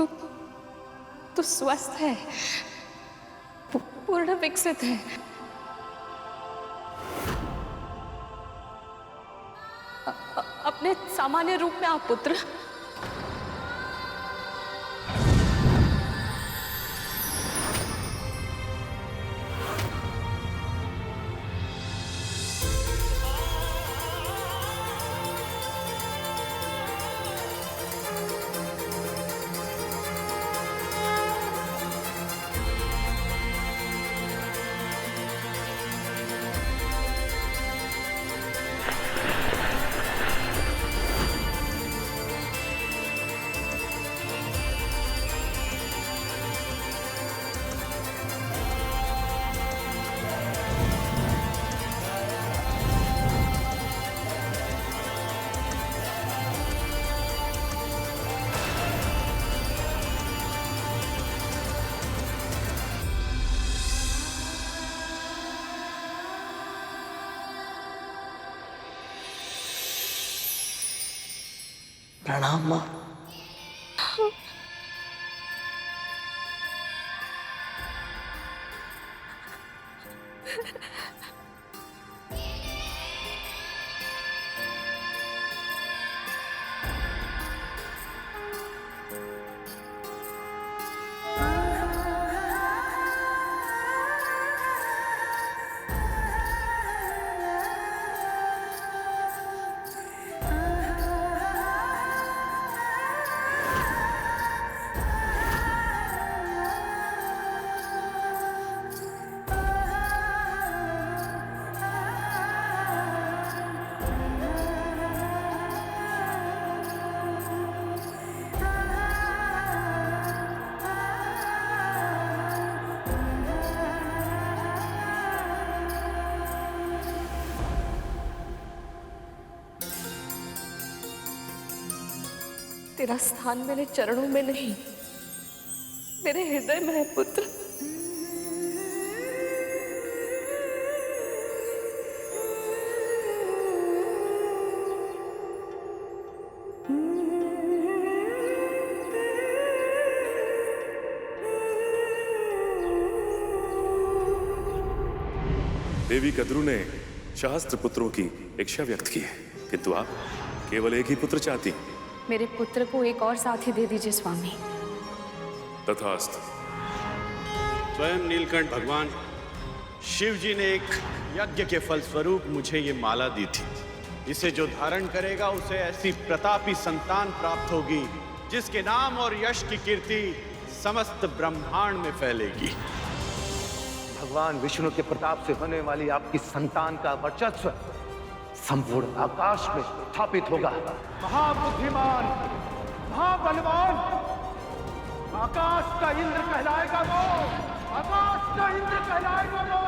तू तू स्वस्थ है, पूर्ण विकसित है। अपने सामान्य रूप में आ पुत्र। प्रणाम माँ। तेरा स्थान मेरे चरणों में नहीं, मेरे हृदय में है पुत्र। देवी कद्रू ने सहस्त्र पुत्रों की इच्छा व्यक्त की है, किंतु आप केवल एक ही पुत्र चाहती हैं। मेरे पुत्र को एक और साथी दे दीजिए स्वामी। तथास्तु। स्वयं नीलकंठ भगवान शिव जी ने एक यज्ञ के फलस्वरूप मुझे ये माला दी थी। इसे जो धारण करेगा उसे ऐसी प्रतापी संतान प्राप्त होगी जिसके नाम और यश की कीर्ति समस्त ब्रह्मांड में फैलेगी। भगवान विष्णु के प्रताप से होने वाली आपकी संतान का वर्चस्व संपूर्ण आकाश में स्थापित होगा। महाबुद्धिमान, महाबलवान, आकाश का इंद्र कहलाएगा वो, आकाश का इंद्र कहलाएगा वो।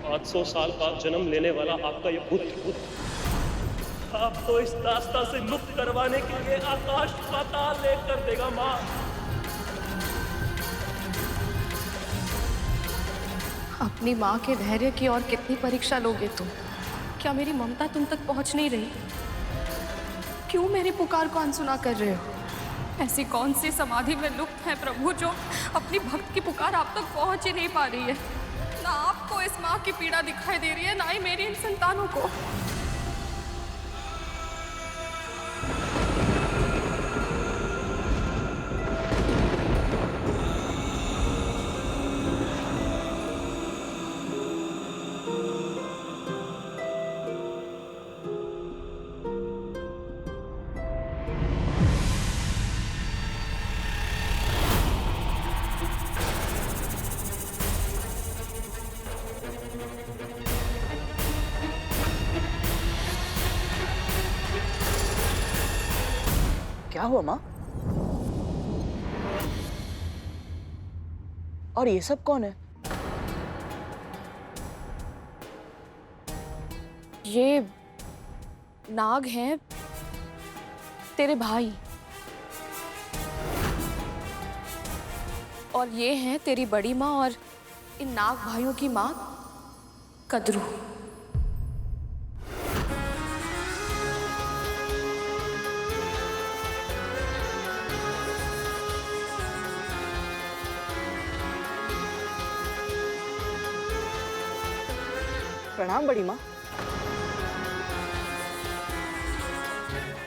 500 साल बाद जन्म लेने वाला आपका ये पुत्र आपको इस दास्ता से मुक्त करवाने के लिए आकाश पाताल लेकर देगा माँ। अपनी माँ के धैर्य की और कितनी परीक्षा लोगे तुम? क्या मेरी ममता तुम तक पहुंच नहीं रही? क्यों मेरी पुकार को अनसुना कर रहे हो? ऐसी कौन सी समाधि में लुप्त है प्रभु जो अपनी भक्त की पुकार आप तक पहुंच ही नहीं पा रही है? ना आपको इस माँ की पीड़ा दिखाई दे रही है, ना ही मेरी इन संतानों को। क्या हुआ माँ? और ये सब कौन है? ये नाग हैं तेरे भाई, और ये हैं तेरी बड़ी माँ और इन नाग भाइयों की माँ कद्रू। प्रणाम बड़ी माँ।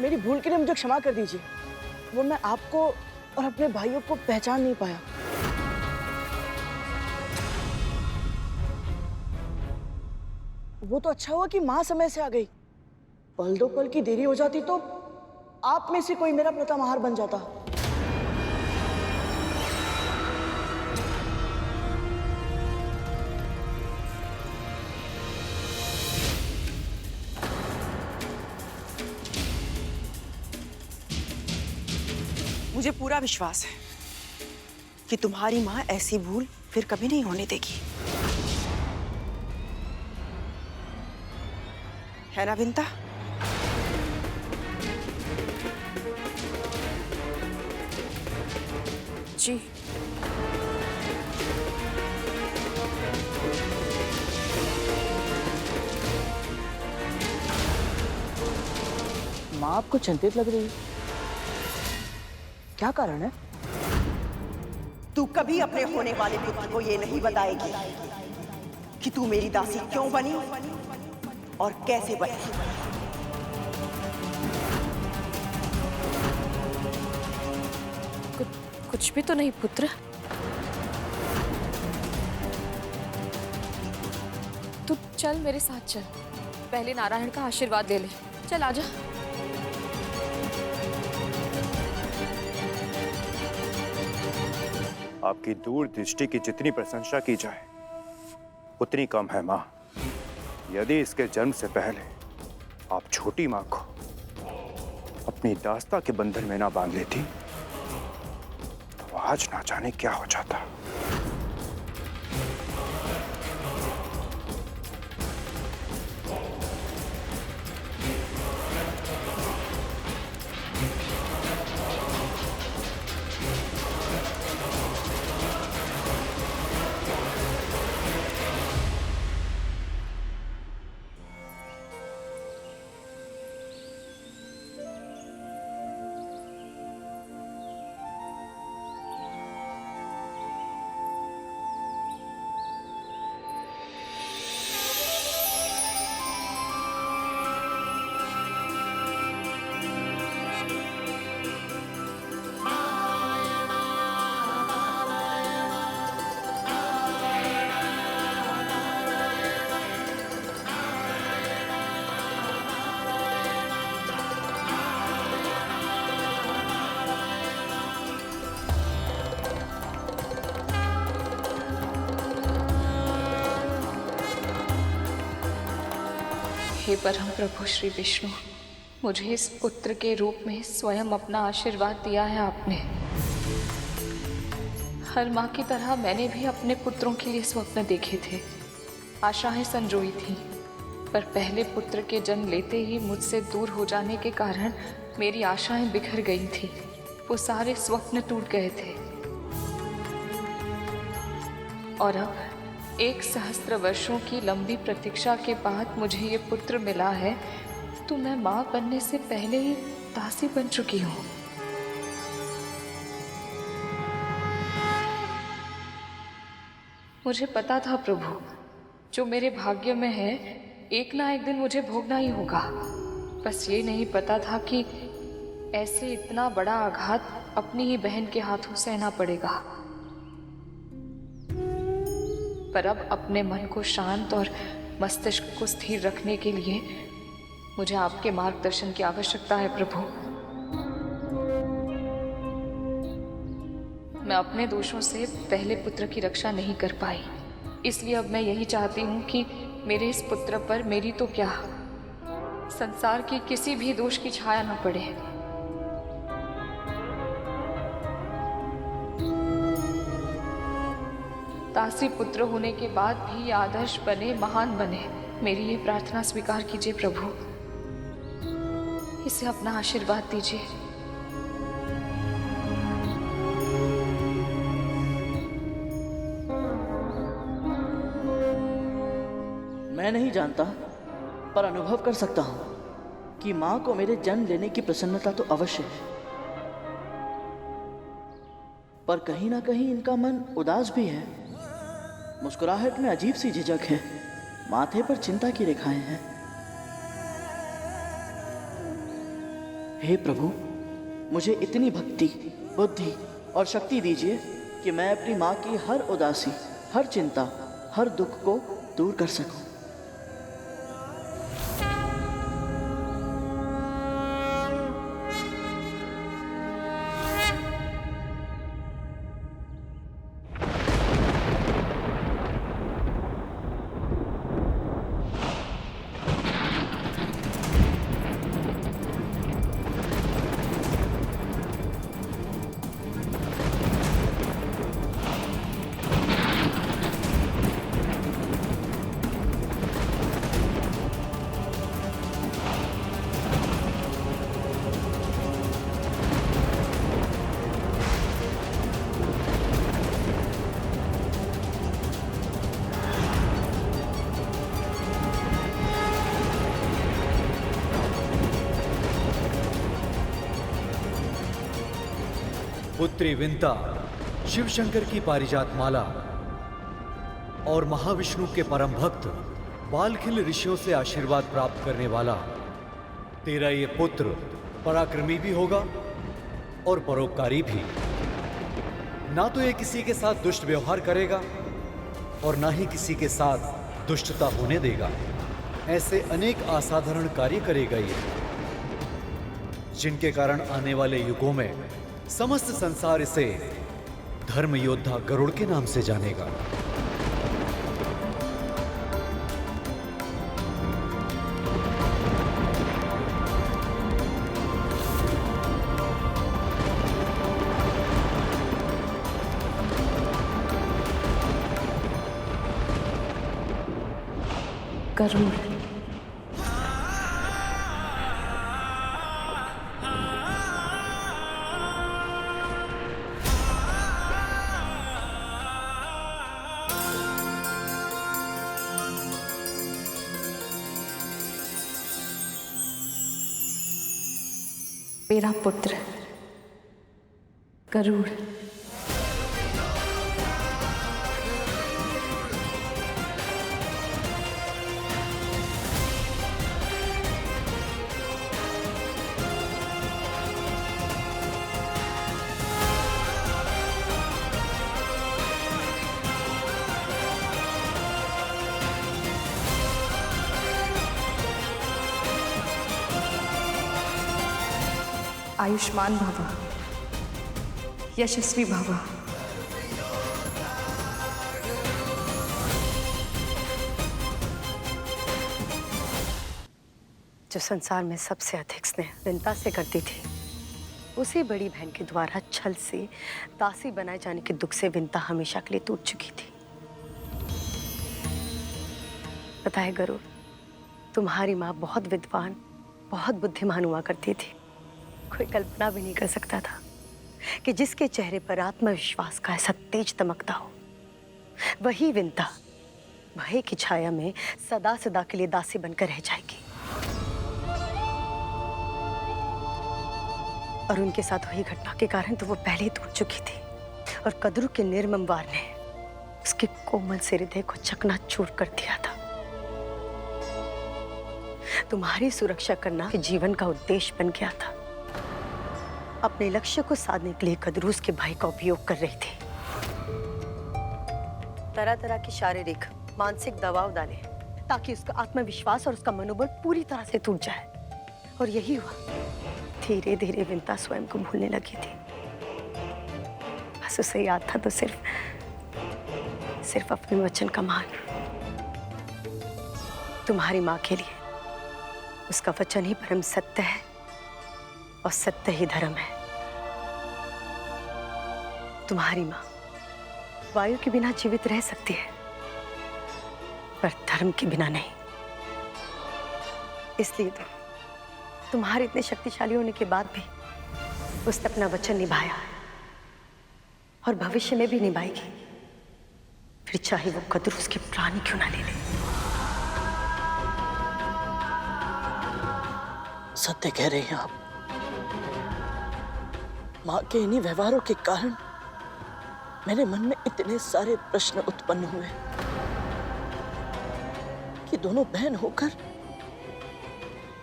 मेरी भूल के लिए मुझे क्षमा कर दीजिए। वो मैं आपको और अपने भाइयों को पहचान नहीं पाया। वो तो अच्छा हुआ कि माँ समय से आ गई। पल दो पल की देरी हो जाती तो आप में से कोई मेरा प्रथम बन जाता। मुझे पूरा विश्वास है कि तुम्हारी माँ ऐसी भूल फिर कभी नहीं होने देगी, है ना विंता? जी। माँ आपको चिंतित लग रही है, क्या कारण है? तू कभी अपने होने वाले पुत्र को ये नहीं बताएगी कि तू मेरी दासी क्यों बनी और कैसे बनी। कुछ भी तो नहीं पुत्र। तू चल मेरे साथ चल, पहले नारायण का आशीर्वाद ले ले। चल आजा। आपकी दूरदृष्टि की जितनी प्रशंसा की जाए उतनी कम है माँ। यदि इसके जन्म से पहले आप छोटी माँ को अपनी दास्ता के बंधन में ना बांध लेती तो आज ना जाने क्या हो जाता। हे परम प्रभु श्री विष्णु, मुझे इस पुत्र के रूप में स्वयं अपना आशीर्वाद दिया है आपने। हर माँ की तरह मैंने भी अपने पुत्रों के लिए स्वप्न देखे थे, आशाएं संजोई थी, पर पहले पुत्र के जन्म लेते ही मुझसे दूर हो जाने के कारण मेरी आशाएं बिखर गई थी। वो सारे स्वप्न टूट गए थे और अब 1,000 वर्षों की लंबी प्रतीक्षा के बाद मुझे ये पुत्र मिला है, तो मैं माँ बनने से पहले ही दासी बन चुकी हूँ। मुझे पता था प्रभु, जो मेरे भाग्य में है एक ना एक दिन मुझे भोगना ही होगा। बस ये नहीं पता था कि ऐसे इतना बड़ा आघात अपनी ही बहन के हाथों सहना पड़ेगा। पर अब अपने मन को शांत और मस्तिष्क को स्थिर रखने के लिए मुझे आपके मार्गदर्शन की आवश्यकता है प्रभु। मैं अपने दोषों से पहले पुत्र की रक्षा नहीं कर पाई, इसलिए अब मैं यही चाहती हूँ कि मेरे इस पुत्र पर मेरी तो क्या, संसार की किसी भी दोष की छाया न पड़े। दासी पुत्र होने के बाद भी आदर्श बने, महान बने, मेरी ये प्रार्थना स्वीकार कीजिए प्रभु। इसे अपना आशीर्वाद दीजिए। मैं नहीं जानता, पर अनुभव कर सकता हूं कि माँ को मेरे जन्म लेने की प्रसन्नता तो अवश्य है, पर कहीं ना कहीं इनका मन उदास भी है। मुस्कुराहट में अजीब सी झिझक है। माथे पर चिंता की रेखाएं हैं। हे प्रभु, मुझे इतनी भक्ति, बुद्धि और शक्ति दीजिए कि मैं अपनी माँ की हर उदासी, हर चिंता, हर दुख को दूर कर सकूं। पुत्री विंता, शिव शंकर की पारिजात माला और महाविष्णु के परम भक्त बालखिल ऋषियों से आशीर्वाद प्राप्त करने वाला तेरा ये पुत्र पराक्रमी भी होगा और परोपकारी भी। ना तो ये किसी के साथ दुष्ट व्यवहार करेगा और ना ही किसी के साथ दुष्टता होने देगा। ऐसे अनेक असाधारण कार्य करेगा ये, जिनके कारण आने वाले युगों में समस्त संसार इसे धर्म योद्धा गरुड़ के नाम से जानेगा। गरुड़, मेरा पुत्र गरुड़। आयुष्मान भव, यशस्वी भव। जो संसार में सबसे अधिक स्नेह विंता से करती थी, उसी बड़ी बहन के द्वारा छल से दासी बनाए जाने के दुख से विंता हमेशा के लिए टूट चुकी थी। पता है गरुड़, तुम्हारी माँ बहुत विद्वान, बहुत बुद्धिमान हुआ करती थी। कोई कल्पना भी नहीं कर सकता था कि जिसके चेहरे पर आत्मविश्वास का ऐसा तेज दमकता हो, वही विंता भय की छाया में सदा सदा के लिए दासी बनकर रह जाएगी। और उनके साथ हुई घटना के कारण तो वो पहले ही टूट चुकी थी, और कद्रू के निर्मम वार ने उसके कोमल से हृदय को चकनाचूर कर दिया था। तुम्हारी सुरक्षा करना जीवन का उद्देश्य बन गया था। अपने लक्ष्य को साधने के लिए कद्रू उसके भाई का उपयोग कर रही थी। तरह तरह की शारीरिक मानसिक दबाव डाले ताकि उसका आत्मविश्वास और उसका मनोबल पूरी तरह से टूट जाए। और यही हुआ। धीरे धीरे विंता स्वयं को भूलने लगी थी। बस उसे याद था तो सिर्फ अपने वचन का मान। तुम्हारी माँ के लिए उसका वचन ही परम सत्य है और सत्य ही धर्म है। तुम्हारी माँ वायु के बिना जीवित रह सकती है, पर धर्म के बिना नहीं। इसलिए तो तुम्हारे इतने शक्तिशाली होने के बाद भी उसने अपना वचन निभाया और भविष्य में भी निभाएगी, फिर चाहे वो कद्रू उसके प्राण क्यों ना ले ले। सत्य कह रही हैं आप। माँ के इन्हीं व्यवहारों के कारण मेरे मन में इतने सारे प्रश्न उत्पन्न हुए ये दोनों बहन होकर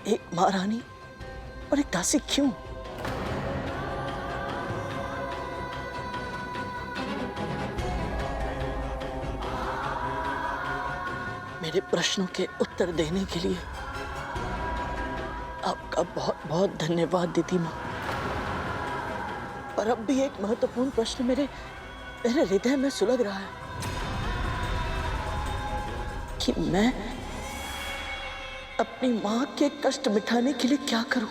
एक महारानी और एक दासी क्यों? मेरे प्रश्नों के उत्तर देने के लिए आपका बहुत बहुत धन्यवाद दीदी माँ। पर अब भी एक महत्वपूर्ण प्रश्न मेरे हृदय में सुलग रहा है कि मैं अपनी माँ के कष्ट मिटाने के लिए क्या करूं?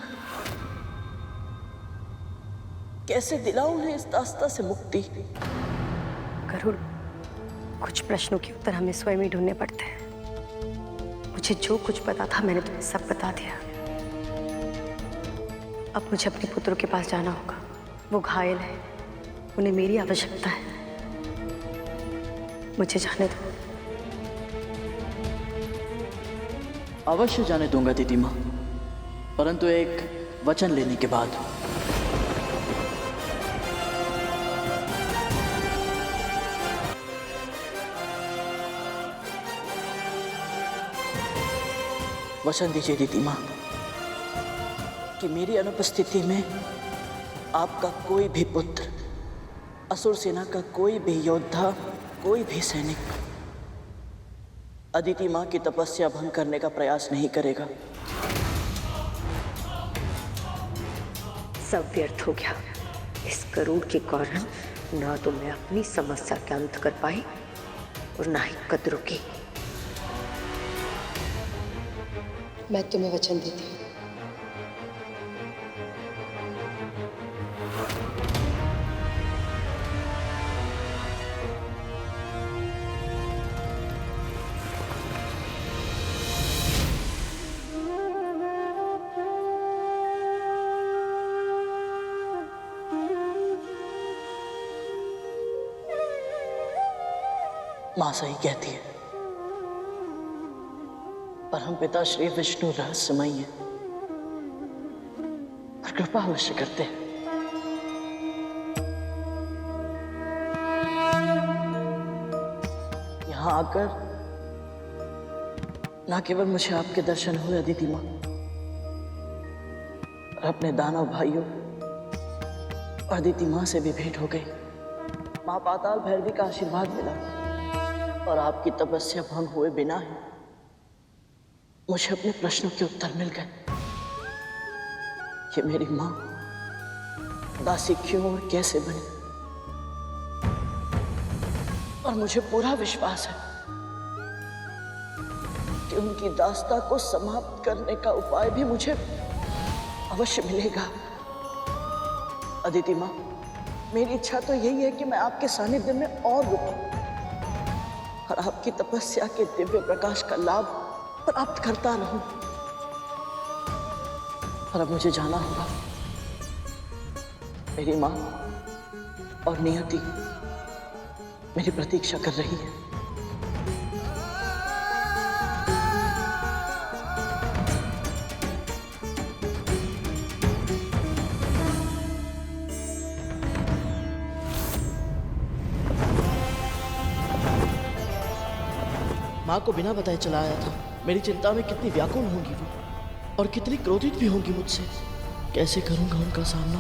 कैसे दिलाऊं उन्हें इस दास्ता से मुक्ति? गरुड़, कुछ प्रश्नों के उत्तर हमें स्वयं ही ढूंढने पड़ते हैं। मुझे जो कुछ पता था मैंने तुम्हें सब बता दिया। अब मुझे अपने पुत्रों के पास जाना होगा। वो घायल है, उन्हें मेरी आवश्यकता है। मुझे जाने दो। अवश्य जाने दूंगा दीदी माँ, परंतु एक वचन लेने के बाद। वचन दीजिए दीदी माँ कि मेरी अनुपस्थिति में आपका कोई भी पुत्र, असुर सेना का कोई भी योद्धा, कोई भी सैनिक अदिति माँ की तपस्या भंग करने का प्रयास नहीं करेगा। सब व्यर्थ हो गया। इस गरुड़ के कारण ना तो मैं अपनी समस्या का अंत कर पाई और ना ही कद्रों की। मैं तुम्हें वचन देती हूँ। माँ सही कहती है, परम पिता श्री विष्णु रहस्यमयी है और कृपा अवश्य करते हैं। यहाँ आकर ना केवल मुझे आपके दर्शन हुए अदिति माँ, और अपने दानव भाइयों और अदिति माँ से भी भेंट हो गई। माँ पाताल भैरवी का आशीर्वाद मिला और आपकी तपस्या भंग हुए बिना ही मुझे अपने प्रश्नों के उत्तर मिल गए कि मेरी माँ दासी क्यों और कैसे बनी। और मुझे पूरा विश्वास है कि उनकी दास्ता को समाप्त करने का उपाय भी मुझे अवश्य मिलेगा। अदिति माँ, मेरी इच्छा तो यही है कि मैं आपके सानिध्य में और रुकूं और आपकी तपस्या के दिव्य प्रकाश का लाभ प्राप्त करता रहूं। और अब मुझे जाना होगा। मेरी मां और नियति मेरी प्रतीक्षा कर रही है। माँ को बिना बताए चला आया था। मेरी चिंता में कितनी व्याकुल होंगी वो और कितनी क्रोधित भी होंगी मुझसे। कैसे करूंगा उनका सामना?